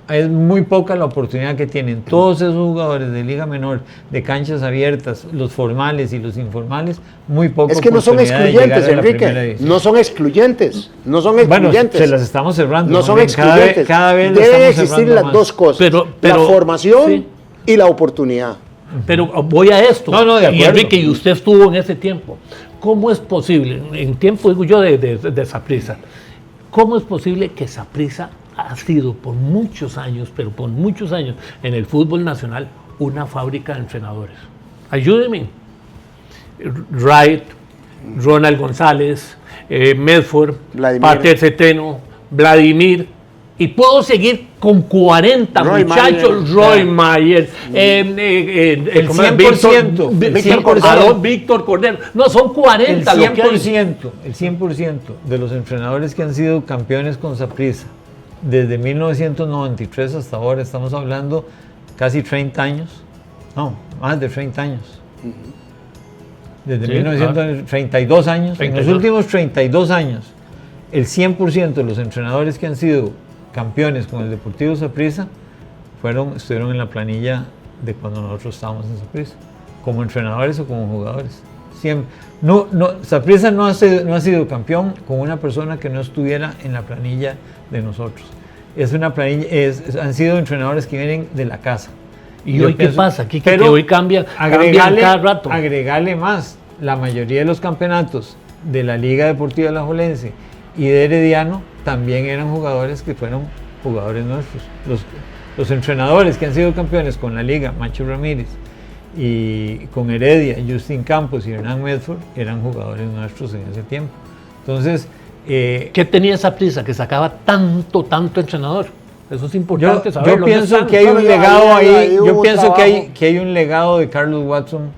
es muy poca la oportunidad que tienen todos esos jugadores de Liga Menor, de canchas abiertas, los formales y los informales, muy poca. Es que no son excluyentes, Enrique. No son excluyentes. Bueno, se las estamos cerrando. No son excluyentes. Cada vez deben existir las dos cosas. Pero, la formación y la oportunidad. Pero voy a esto. De acuerdo. Y Enrique, y usted estuvo en ese tiempo. ¿Cómo es posible, en tiempo digo yo de Saprissa, cómo es posible que Saprissa ha sido por muchos años, pero por muchos años, en el fútbol nacional, una fábrica de entrenadores? Ayúdeme. Wright, Ronald González, Medford, Pater Centeno, Vladimir, y puedo seguir con 40 muchachos, Roy Mayer, el 100%, Víctor Cordero, no, son 40 el 100% de los entrenadores que han sido campeones con Saprissa desde 1993 hasta ahora, estamos hablando casi 30 años, no, más de 30 años. Desde 1932 años, 32. En los últimos 32 años, el 100% de los entrenadores que han sido campeones con el Deportivo Saprissa estuvieron en la planilla de cuando nosotros estábamos en Saprissa, como entrenadores o como jugadores. Siempre. Saprissa no ha sido campeón con una persona que no estuviera en la planilla de nosotros. Es una planilla, han sido entrenadores que vienen de la casa. ¿Y hoy qué pasa? Que hoy cambian cada rato. Agregarle más, la mayoría de los campeonatos de la Liga Deportiva Alajuelense y de Herediano también eran jugadores que fueron jugadores nuestros. Los entrenadores que han sido campeones con la Liga, Macho Ramírez, y con Heredia, Justin Campos y Hernán Medford, eran jugadores nuestros en ese tiempo. Entonces, ¿qué tenía Saprissa que sacaba tanto entrenador? Eso es importante saberlo. Yo pienso que hay un legado ahí, yo pienso que hay un legado de Carlos Watson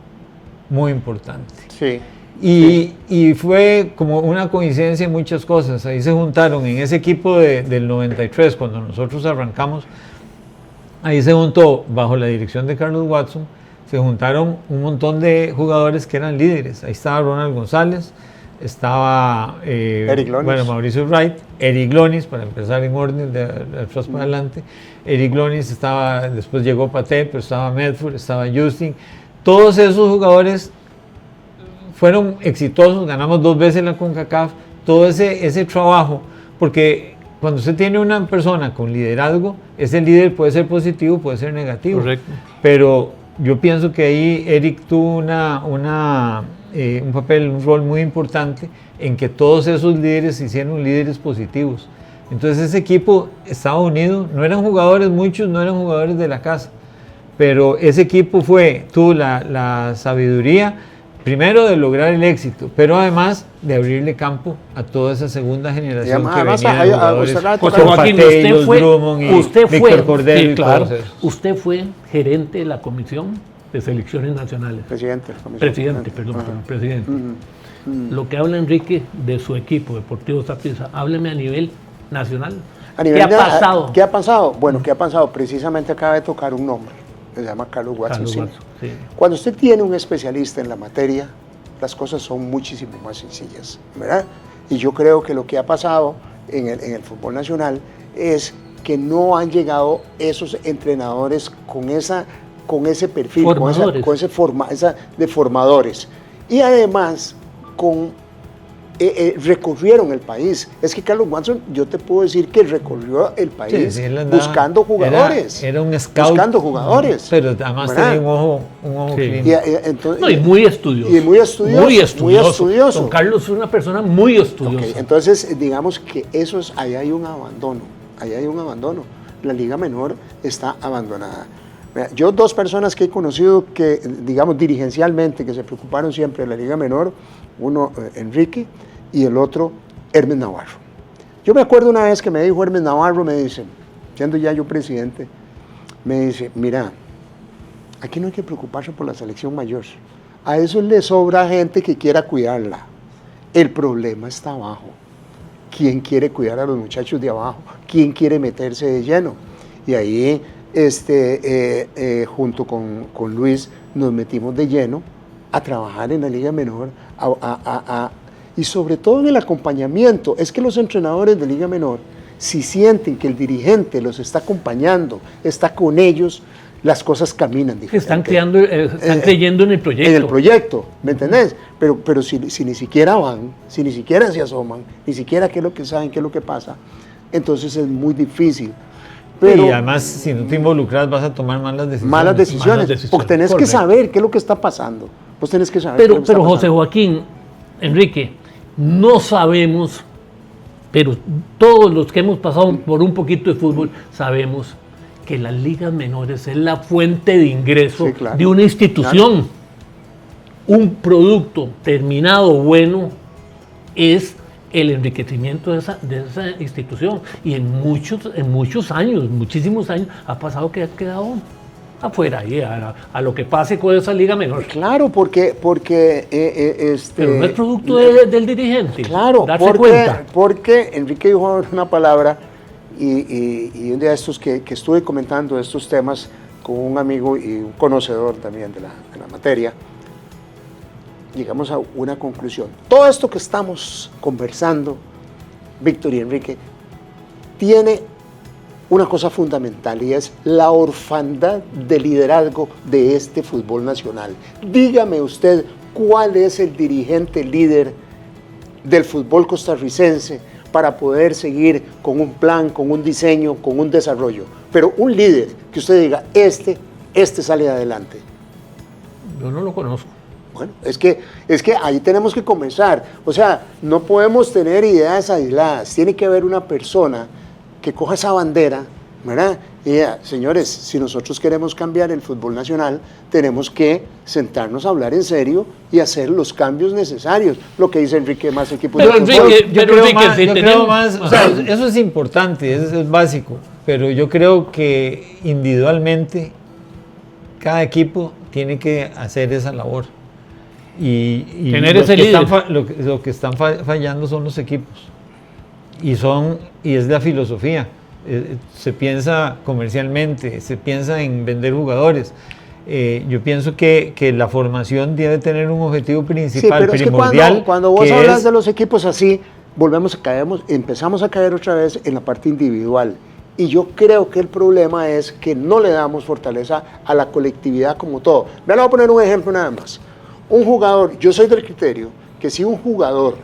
muy importante. Sí. Y fue como una coincidencia en muchas cosas. Ahí se juntaron en ese equipo del 93, cuando nosotros arrancamos, ahí se juntó, bajo la dirección de Carlos Watson, se juntaron un montón de jugadores que eran líderes. Ahí estaba Ronald González, estaba Mauricio Wright, Eric Lonis, para empezar en orden de atrás para adelante. Eric Lonis estaba, después llegó Paté, pero estaba Medford, estaba Justin. Todos esos jugadores fueron exitosos, ganamos 2 veces la CONCACAF, todo ese trabajo, porque cuando usted tiene una persona con liderazgo, ese líder puede ser positivo, puede ser negativo. Correcto. Pero yo pienso que ahí Eric tuvo un rol muy importante en que todos esos líderes se hicieron líderes positivos. Entonces ese equipo estaba unido, no eran jugadores, muchos no eran jugadores de la casa, pero ese equipo tuvo la sabiduría, primero de lograr el éxito, pero además de abrirle campo a toda esa segunda generación que venía de jugadores. José Joaquín, usted fue Víctor Cordero, sí, claro, usted fue gerente de la Comisión de Selecciones Nacionales. Presidente. Lo que habla Enrique de su equipo Deportivo Saprissa, hábleme a nivel nacional. ¿Qué ha pasado? ¿Qué ha pasado? Bueno, ¿qué ha pasado? Precisamente acaba de tocar un nombre. Se llama Carlos Watson. Sí. Cuando usted tiene un especialista en la materia, las cosas son muchísimo más sencillas, ¿verdad? Y yo creo que lo que ha pasado en el fútbol nacional es que no han llegado esos entrenadores con ese perfil, de formadores. Y además, recorrieron el país. Es que Carlos Watson, yo te puedo decir que recorrió el país buscando jugadores. Era un scout. Buscando jugadores. Pero además tenía un ojo clínico. Y muy estudioso. Y muy estudioso. Don Carlos es una persona muy estudiosa. Okay, entonces, digamos que ahí hay un abandono. La Liga Menor está abandonada. Yo 2 personas que he conocido que, digamos, dirigencialmente, que se preocuparon siempre de la Liga Menor, uno Enrique y el otro Hermes Navarro. Yo me acuerdo una vez que me dijo Hermes Navarro, me dice, siendo ya yo presidente, me dice, mira, aquí no hay que preocuparse por la selección mayor, a eso le sobra gente que quiera cuidarla. El problema está abajo. ¿Quién quiere cuidar a los muchachos de abajo? ¿Quién quiere meterse de lleno? Y ahí, junto con Luis, nos metimos de lleno a trabajar en la Liga Menor, y sobre todo en el acompañamiento. Es que los entrenadores de Liga Menor, si sienten que el dirigente los está acompañando, está con ellos, las cosas caminan diferente. Están creyendo en el proyecto. En el proyecto, ¿me entendés? Pero si ni siquiera van, si ni siquiera se asoman, ni siquiera qué es lo que saben, qué es lo que pasa, entonces es muy difícil. Pero, y además, si no te involucras, vas a tomar malas decisiones. Malas decisiones, porque tenés que saber qué es lo que está pasando. Vos tenés que saber pero, qué es lo que pero está José Joaquín, Enrique, no sabemos, pero todos los que hemos pasado por un poquito de fútbol sabemos que las ligas menores es la fuente de ingreso de una institución. Claro. Un producto terminado bueno es el enriquecimiento de esa institución. Y en muchos años, muchísimos años, ha pasado que ha quedado afuera ahí, a lo que pase con esa liga menor. Claro, porque pero no es producto del dirigente. Claro, porque Enrique dijo una palabra, y un día de estos que estuve comentando estos temas con un amigo y un conocedor también de la materia, llegamos a una conclusión. Todo esto que estamos conversando, Víctor y Enrique, tiene una cosa fundamental, y es la orfandad de liderazgo de este fútbol nacional. Dígame usted cuál es el dirigente líder del fútbol costarricense para poder seguir con un plan, con un diseño, con un desarrollo. Pero un líder que usted diga, este sale adelante. Yo no lo conozco. Bueno, es que ahí tenemos que comenzar. O sea, no podemos tener ideas aisladas. Tiene que haber una persona que coja esa bandera, ¿verdad? Y diga, señores, si nosotros queremos cambiar el fútbol nacional, tenemos que sentarnos a hablar en serio y hacer los cambios necesarios. Lo que dice Enrique, más equipos de fútbol. Yo creo más, o sea, eso es importante, eso es básico, pero yo creo que individualmente cada equipo tiene que hacer esa labor. Y tener ese líder. Lo que están fallando son los equipos. Y es la filosofía. Se piensa comercialmente, se piensa en vender jugadores. Yo pienso que la formación debe tener un objetivo principal, pero primordial. Es que cuando vos hablas de los equipos así, empezamos a caer otra vez en la parte individual. Y yo creo que el problema es que no le damos fortaleza a la colectividad como todo. Me voy a poner un ejemplo nada más. Un jugador, yo soy del criterio que si un jugador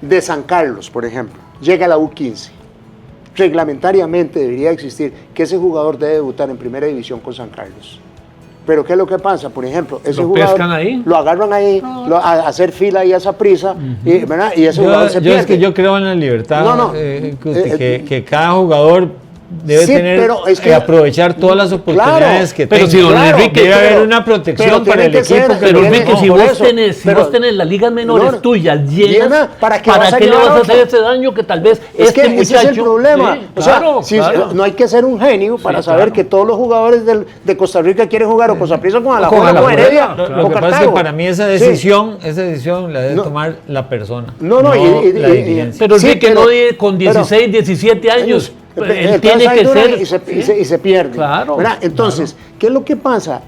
de San Carlos, por ejemplo, llega a la U15, reglamentariamente debería existir que ese jugador debe debutar en primera división con San Carlos. Pero ¿qué es lo que pasa? Por ejemplo, ese jugador lo agarran ahí, a hacer fila y a esa prisa, ¿verdad? Y ese jugador se pierde. Es que yo creo en la libertad, que cada jugador debe tener aprovechar todas las oportunidades que tenga. Pero si don Enrique, debe haber una protección para el equipo. Pero Enrique, si vos tenés las ligas menores tuyas llenas, ¿para qué le vas a hacer ese daño que tal vez este muchacho? Ese es el problema. No hay que ser un genio para saber que todos los jugadores de Costa Rica quieren jugar o con Saprissa, con Alajuela, con Heredia. Lo que pasa es que para mí esa decisión la debe tomar la persona. No, pero Enrique, no con 16, 17 años. Él tiene que ser y se pierde. Claro, entonces, ¿qué es lo que pasa?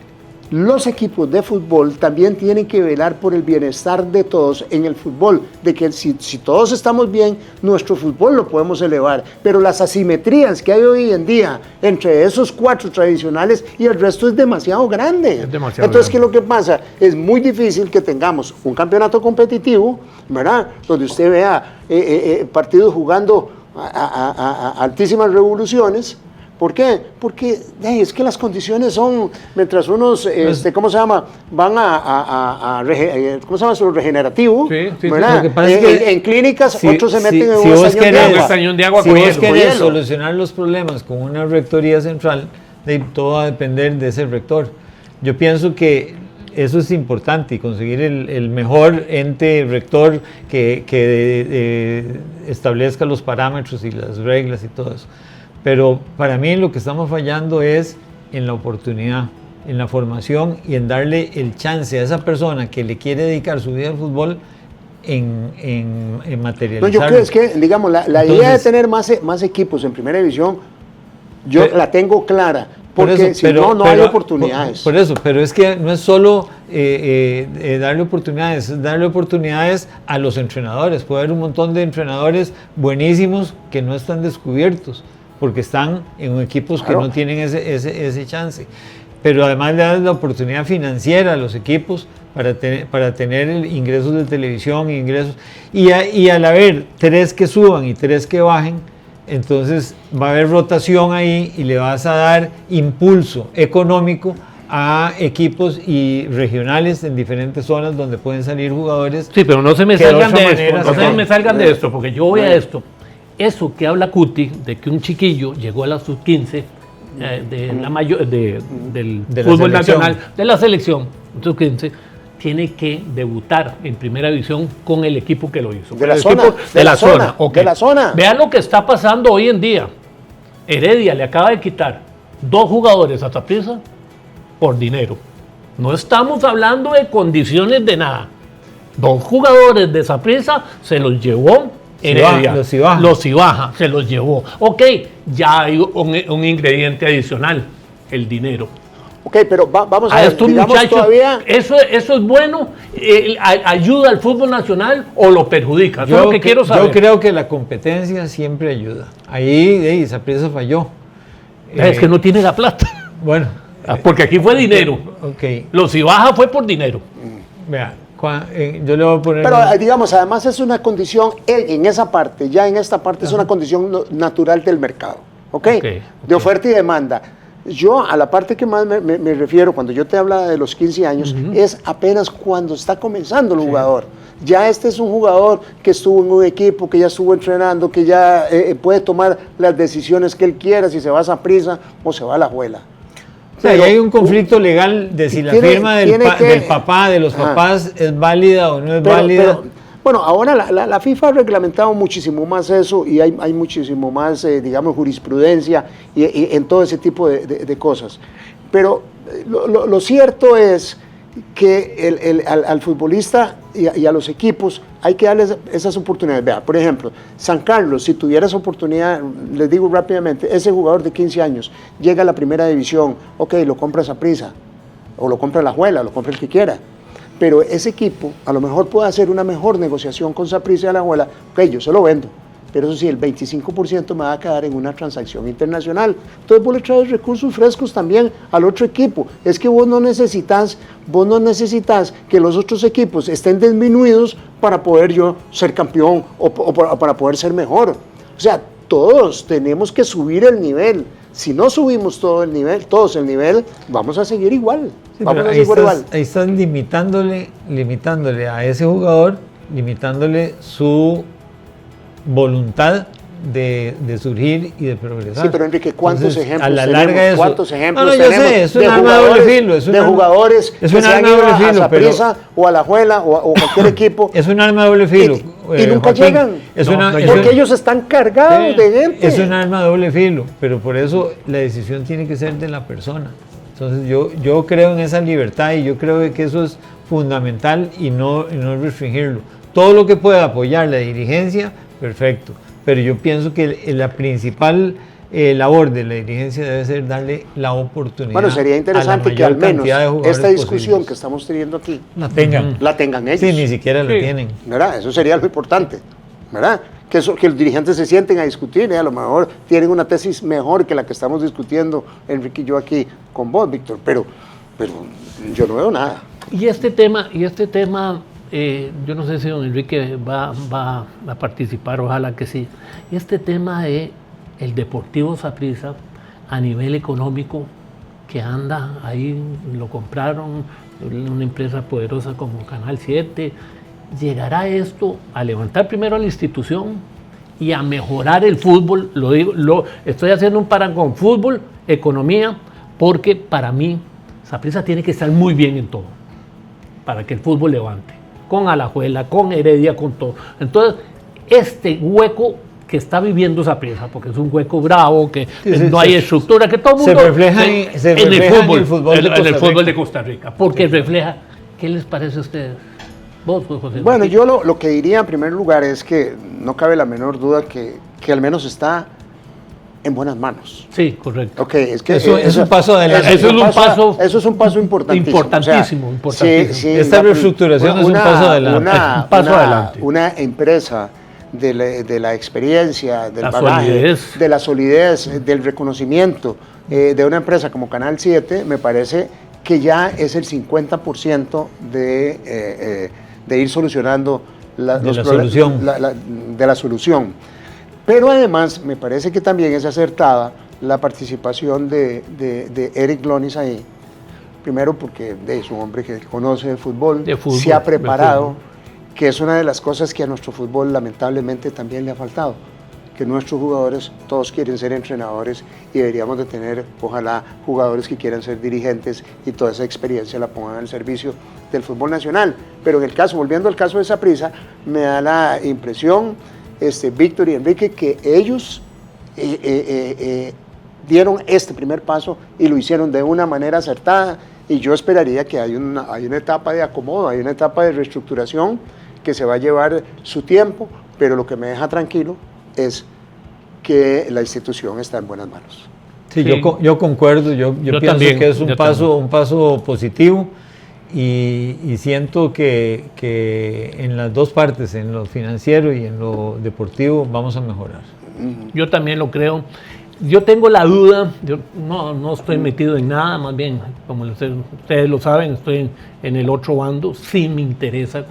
Los equipos de fútbol también tienen que velar por el bienestar de todos en el fútbol, de que si todos estamos bien, nuestro fútbol lo podemos elevar, pero las asimetrías que hay hoy en día entre esos 4 tradicionales y el resto es demasiado grande. Entonces, ¿qué es lo que pasa? Es muy difícil que tengamos un campeonato competitivo, ¿verdad? Donde usted vea partidos jugando a altísimas revoluciones. ¿Por qué? Porque es que las condiciones son, mientras unos, ¿cómo se llama? Van ¿cómo se llama eso? Regenerativo, ¿verdad? Lo que pasa es que en clínicas otros se meten en un estañón de agua. Si vos querés solucionar los problemas con una rectoría central, todo va a depender de ese rector. Yo pienso que eso es importante, y conseguir el mejor ente rector que establezca los parámetros y las reglas y todo eso. Pero para mí lo que estamos fallando es en la oportunidad, en la formación y en darle el chance a esa persona que le quiere dedicar su vida al fútbol, en materializarlo. No, yo creo es que, digamos, la idea de tener más equipos en primera división, yo la tengo clara, porque si no hay oportunidades. Por eso, pero es que no es solo darle oportunidades a los entrenadores. Puede haber un montón de entrenadores buenísimos que no están descubiertos, porque están en equipos que no tienen ese chance. Pero además le das la oportunidad financiera a los equipos para tener ingresos de televisión, y al haber 3 que suban y 3 que bajen, entonces va a haber rotación ahí y le vas a dar impulso económico a equipos y regionales en diferentes zonas donde pueden salir jugadores. Sí, pero no se me salgan de esto, porque yo voy a esto. Eso que habla Cuti, de que un chiquillo llegó a la sub-15 del fútbol nacional, de la selección, sub-15, tiene que debutar en primera división con el equipo que lo hizo. De la zona. Vean lo que está pasando hoy en día. Heredia le acaba de quitar 2 jugadores a Saprissa por dinero. No estamos hablando de condiciones de nada. 2 jugadores de Saprissa se los llevó Heredia. Los Ibaja se los llevó. Ok, ya hay un ingrediente adicional, el dinero. Ok, pero vamos a ver, estos muchachos, todavía... ¿Eso es bueno? ¿Ayuda al fútbol nacional o lo perjudica? Eso es lo que quiero saber. Yo creo que la competencia siempre ayuda. Ahí Saprissa falló. Es que no tiene la plata. Bueno. Porque aquí fue dinero. Okay. Los Ibaja fue por dinero. Vea, yo le voy a poner... Pero digamos, además es una condición, en esa parte, ya en esta parte, es una condición natural del mercado. ¿Ok? De oferta y demanda. Yo a la parte que más me refiero cuando yo te hablo de los 15 años es apenas cuando está comenzando el jugador. Ya este es un jugador que estuvo en un equipo, que ya estuvo entrenando, que ya puede tomar las decisiones que él quiera, si se va a Saprissa o se va a Alajuela. Pero hay un conflicto legal de si la firma del papá, de los papás, es válida o no es válida. Bueno, ahora la FIFA ha reglamentado muchísimo más eso y hay muchísimo más, digamos, jurisprudencia y en todo ese tipo de cosas. Pero lo cierto es que al futbolista y a los equipos hay que darles esas oportunidades. Vea, por ejemplo, San Carlos, si tuviera esa oportunidad, les digo rápidamente, ese jugador de 15 años llega a la primera división, ok, lo compra Saprissa, o lo compra Alajuela, lo compra el que quiera. Pero ese equipo a lo mejor puede hacer una mejor negociación con Saprissa y Alajuela, ok, yo se lo vendo, pero eso sí, el 25% me va a quedar en una transacción internacional. Entonces vos le traes recursos frescos también al otro equipo. Es que vos no necesitas que los otros equipos estén disminuidos para poder yo ser campeón o para poder ser mejor. O sea, todos tenemos que subir el nivel. Si no subimos todos el nivel, vamos a seguir igual. Sí, ahí estás limitándole a ese jugador, limitándole su voluntad de surgir y de progresar. Sí, pero Enrique, ¿cuántos ejemplos a la larga tenemos? ¿Cuántos ejemplos tenemos? Sé, es un arma de doble filo. De jugadores que se han ido a Saprissa o a Alajuela o cualquier equipo. Es un arma de doble filo. Y nunca llegan. Porque ellos están cargados de gente. Es un arma de doble filo, pero por eso la decisión tiene que ser de la persona. Entonces yo creo en esa libertad y yo creo que eso es fundamental y no restringirlo. Todo lo que pueda apoyar la dirigencia, perfecto. Pero yo pienso que la principal labor de la dirigencia debe ser darle la oportunidad. Bueno, sería interesante que al menos esta discusión que estamos teniendo aquí la tengan ellos. Sí, ni siquiera la tienen. ¿Verdad? Eso sería lo importante, ¿verdad? Que los dirigentes se sienten a discutir, a lo mejor tienen una tesis mejor que la que estamos discutiendo Enrique y yo aquí con vos, Víctor, pero yo no veo nada. Y este tema, yo no sé si don Enrique va a participar, ojalá que sí. Este tema de el Deportivo Saprissa a nivel económico que anda ahí, lo compraron una empresa poderosa como Canal 7, ¿llegará esto a levantar primero a la institución y a mejorar el fútbol? Estoy haciendo un parangón, fútbol, economía, porque para mí Saprissa tiene que estar muy bien en todo, para que el fútbol levante. Con Alajuela, con Heredia, con todo. Entonces, este hueco que está viviendo Saprissa, porque es un hueco bravo, que no hay estructura, que todo el mundo se refleja en el fútbol de Costa Rica, porque refleja. ¿Qué les parece a ustedes? Vos, José. Bueno, yo lo que diría en primer lugar es que no cabe la menor duda que al menos está en buenas manos. Sí, correcto. Okay, es que eso es un paso adelante. Eso es un paso importantísimo. Importantísimo, importantísimo. Sí, esta reestructuración es un paso adelante. Una empresa de la experiencia, del bagaje, solidez. de la solidez, del reconocimiento de una empresa como Canal 7, me parece que ya es el 50% de ir solucionando de la solución. Pero además me parece que también es acertada la participación de Eric Lonis ahí. Primero porque es un hombre que conoce de fútbol, se ha preparado, que es una de las cosas que a nuestro fútbol lamentablemente también le ha faltado. Que nuestros jugadores todos quieren ser entrenadores y deberíamos de tener, ojalá, jugadores que quieran ser dirigentes y toda esa experiencia la pongan al servicio del fútbol nacional. Pero en el caso, volviendo al caso de Saprissa, me da la impresión, Víctor y Enrique, que ellos dieron este primer paso y lo hicieron de una manera acertada, y yo esperaría que hay una etapa de acomodo, hay una etapa de reestructuración que se va a llevar su tiempo, pero lo que me deja tranquilo es que la institución está en buenas manos. Sí, yo concuerdo, yo pienso también, que es un paso positivo, y siento que en las dos partes, en lo financiero y en lo deportivo, vamos a mejorar. Yo también lo creo. Yo tengo la duda, yo no estoy metido en nada, más bien, como ustedes lo saben, estoy en el otro bando. Sí me interesa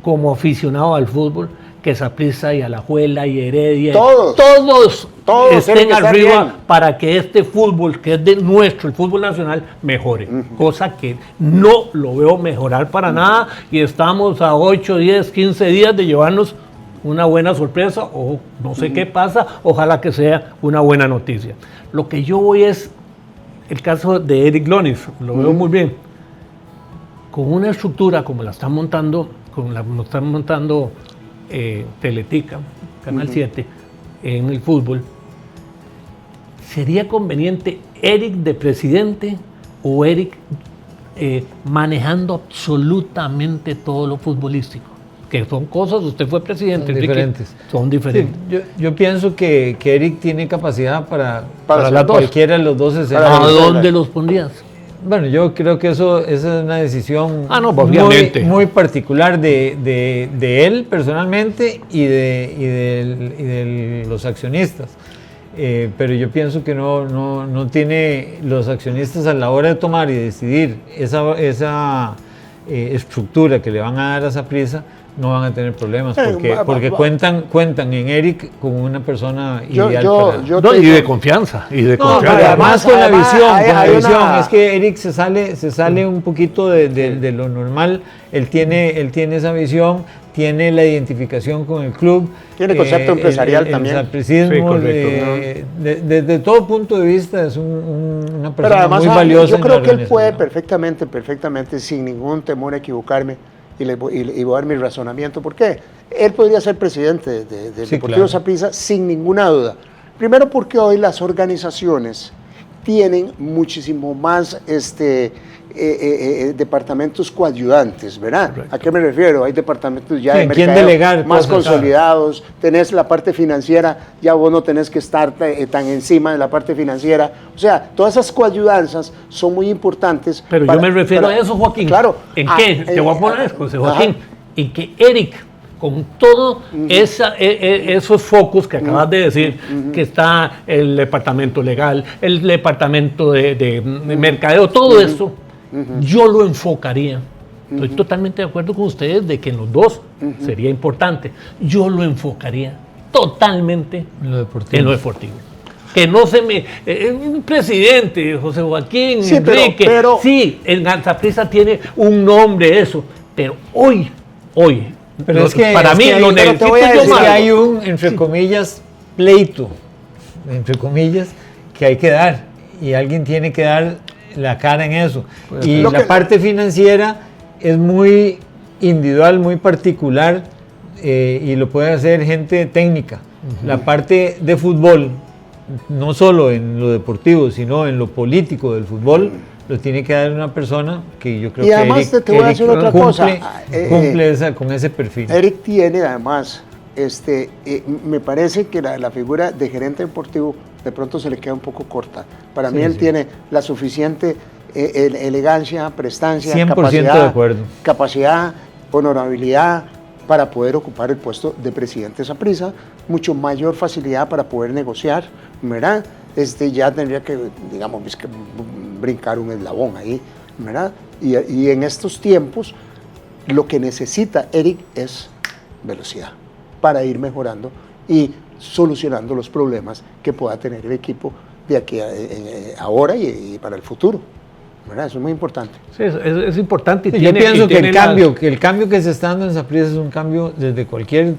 como aficionado al fútbol que Saprissa y Alajuela y Heredia, todos estén arriba para que este fútbol, que es de nuestro, el fútbol nacional, mejore. Cosa que no lo veo mejorar para nada, y estamos a 8, 10, 15 días de llevarnos una buena sorpresa, o no sé qué pasa, ojalá que sea una buena noticia. Lo que yo voy es el caso de Eric Lonis, lo veo muy bien. Con una estructura como la están montando, Teletica, Canal 7, en el fútbol, ¿sería conveniente Eric de presidente o Eric manejando absolutamente todo lo futbolístico? Que son cosas, usted fue presidente, son diferentes. Son diferentes. Sí, yo pienso que Eric tiene capacidad para las dos. Cualquiera de los dos escenarios. ¿A dónde los pondrías? Bueno, yo creo que esa es una decisión muy particular de él personalmente y de los accionistas. Pero yo pienso que no tiene los accionistas, a la hora de tomar y decidir esa estructura que le van a dar a Saprissa, no van a tener problemas, porque cuentan en Eric como una persona ideal y de confianza. Además con la visión, es que Eric se sale un poquito de lo normal. Él tiene esa visión, tiene la identificación con el club, tiene concepto empresarial también. El sapricismo, desde todo punto de vista es una persona además, muy valiosa. Yo creo que él puede perfectamente, sin ningún temor a equivocarme, y voy a dar mi razonamiento. ¿Por qué? Él podría ser presidente del Deportivo Saprissa sin ninguna duda. Primero porque hoy las organizaciones tienen muchísimo más departamentos coayudantes, ¿verdad? Correcto. ¿A qué me refiero? Hay departamentos ya de mercadeo más consolidados, tenés la parte financiera, ya vos no tenés que estar tan encima de la parte financiera. O sea, todas esas coayudanzas son muy importantes. Pero yo me refiero a eso, Joaquín. Claro. ¿En qué? Te voy a poner, José Joaquín. En que Eric, con todos esos focos que acabas de decir, que está el departamento legal, el departamento de mercadeo, todo eso, yo lo enfocaría. Estoy totalmente de acuerdo con ustedes de que en los dos sería importante. Yo lo enfocaría totalmente en lo deportivo. Que no se me... un presidente, José Joaquín, Enrique, sí, en Saprissa tiene un nombre eso, pero hoy, pero es que para mí lo necesito yo más. Hay un, entre comillas, pleito, entre comillas, que hay que dar, y alguien tiene que dar la cara en eso. Y la parte financiera es muy individual, muy particular, y lo puede hacer gente técnica. La parte de fútbol, no solo en lo deportivo, sino en lo político del fútbol, lo tiene que dar una persona que yo creo y que además Eric, te voy a decir otra cosa. Cumple con ese perfil. Eric tiene además, me parece que la figura de gerente deportivo de pronto se le queda un poco corta. Para mí él tiene la suficiente elegancia, prestancia, 100% de acuerdo. Capacidad, honorabilidad para poder ocupar el puesto de presidente Saprissa, mucho mayor facilidad para poder negociar, ¿verdad? Ya tendría que, digamos, brincar un eslabón ahí, ¿verdad? Y en estos tiempos lo que necesita Eric es velocidad para ir mejorando y solucionando los problemas que pueda tener el equipo de aquí ahora y para el futuro, ¿verdad? Eso es muy importante. Sí, es importante. Yo pienso que el cambio que se está dando en Saprissa es un cambio desde cualquier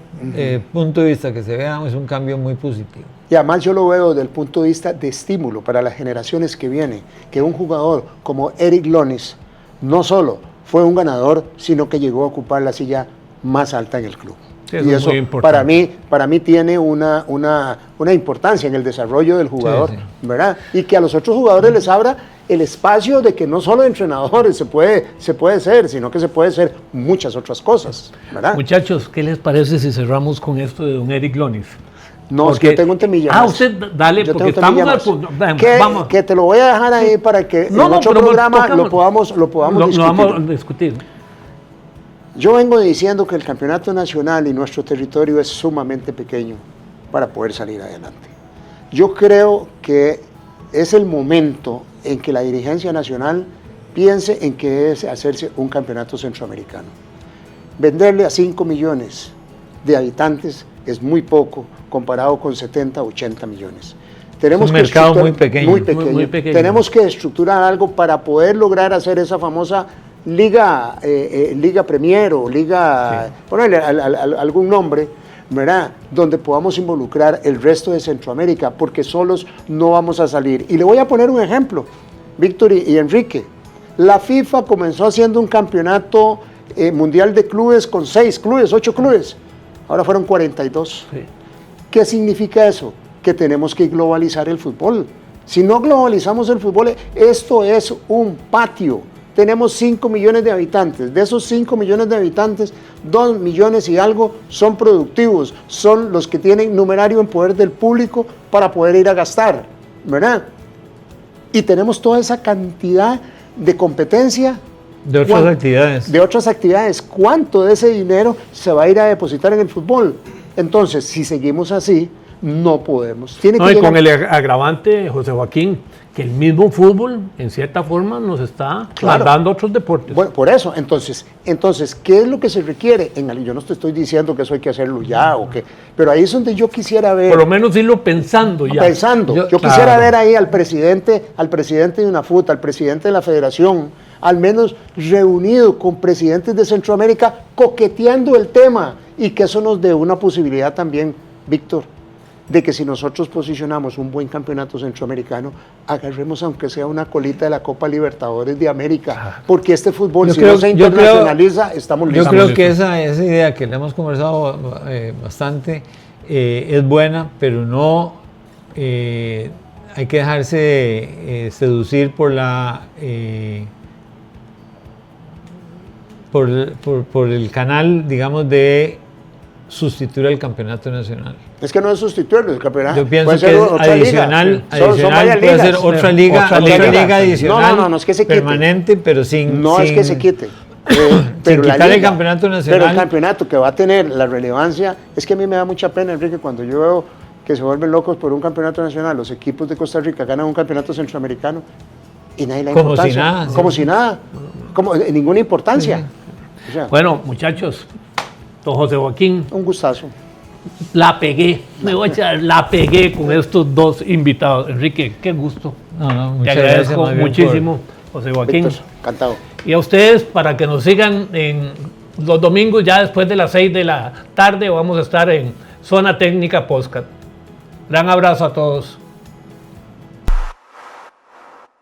punto de vista que se vea, es un cambio muy positivo. Y además yo lo veo desde el punto de vista de estímulo para las generaciones que vienen, que un jugador como Eric Lonis no solo fue un ganador, sino que llegó a ocupar la silla más alta en el club. Sí, y eso para mí tiene una importancia en el desarrollo del jugador, ¿verdad? Y que a los otros jugadores les abra el espacio de que no solo de entrenadores se puede ser, sino que se puede ser muchas otras cosas, ¿verdad? Muchachos, ¿qué les parece si cerramos con esto de don Eric Lonis? No, porque, es que yo tengo un temilla más. Usted dale, yo porque estamos al punto. Vamos. Que te lo voy a dejar ahí para que en otro programa lo podamos discutir. Lo vamos a discutir. Yo vengo diciendo que el campeonato nacional y nuestro territorio es sumamente pequeño para poder salir adelante. Yo creo que es el momento en que la dirigencia nacional piense en que debe hacerse un campeonato centroamericano. Venderle a 5 millones de habitantes es muy poco comparado con 70, 80 millones. Tenemos un mercado muy pequeño. Muy pequeño. Tenemos que estructurar algo para poder lograr hacer esa famosa Liga Premier o Liga, ponerle algún nombre, ¿verdad? Donde podamos involucrar el resto de Centroamérica, porque solos no vamos a salir. Y le voy a poner un ejemplo, Víctor y Enrique. La FIFA comenzó haciendo un campeonato mundial de clubes con 6 clubes, 8 clubes. Ahora fueron 42. Sí. ¿Qué significa eso? Que tenemos que globalizar el fútbol. Si no globalizamos el fútbol, esto es un patio. Tenemos 5 millones de habitantes. De esos 5 millones de habitantes, 2 millones y algo son productivos. Son los que tienen numerario en poder del público para poder ir a gastar, ¿verdad? Y tenemos toda esa cantidad de competencia. De otras actividades. De otras actividades. ¿Cuánto de ese dinero se va a ir a depositar en el fútbol? Entonces, si seguimos así, no podemos. Y con el agravante, José Joaquín, que el mismo fútbol, en cierta forma, nos está mandando otros deportes. Bueno, por eso, entonces, ¿qué es lo que se requiere? Yo no te estoy diciendo que eso hay que hacerlo ya, pero ahí es donde yo quisiera ver. Por lo menos irlo pensando ya. Yo quisiera ver ahí al presidente de UNAFUT, al presidente de la federación, al menos reunido con presidentes de Centroamérica, coqueteando el tema, y que eso nos dé una posibilidad también, Víctor, de que si nosotros posicionamos un buen campeonato centroamericano, agarremos aunque sea una colita de la Copa Libertadores de América, porque este fútbol, no se internacionaliza, estamos listos. Yo creo que esa idea que le hemos conversado bastante es buena, pero no hay que dejarse seducir por la por el canal, digamos, de sustituir el campeonato nacional. Es que no es sustituirlo, el campeonato. Yo pienso que es adicional puede ser otra liga adicional, no es que se permanente, pero sin... No es que se quite. Pero sin quitar el campeonato nacional. Pero el campeonato que va a tener la relevancia, es que a mí me da mucha pena, Enrique, cuando yo veo que se vuelven locos por un campeonato nacional, los equipos de Costa Rica ganan un campeonato centroamericano y nadie le da importancia. Como si nada, como ninguna importancia. Sí. O sea, bueno, muchachos, don José Joaquín. Un gustazo. La pegué con estos dos invitados. Enrique, qué gusto. Te agradezco muchísimo, José Joaquín. Víctor, encantado. Y a ustedes, para que nos sigan en los domingos, ya después de las 6 de la tarde, vamos a estar en Zona Técnica Podcast. Gran abrazo a todos.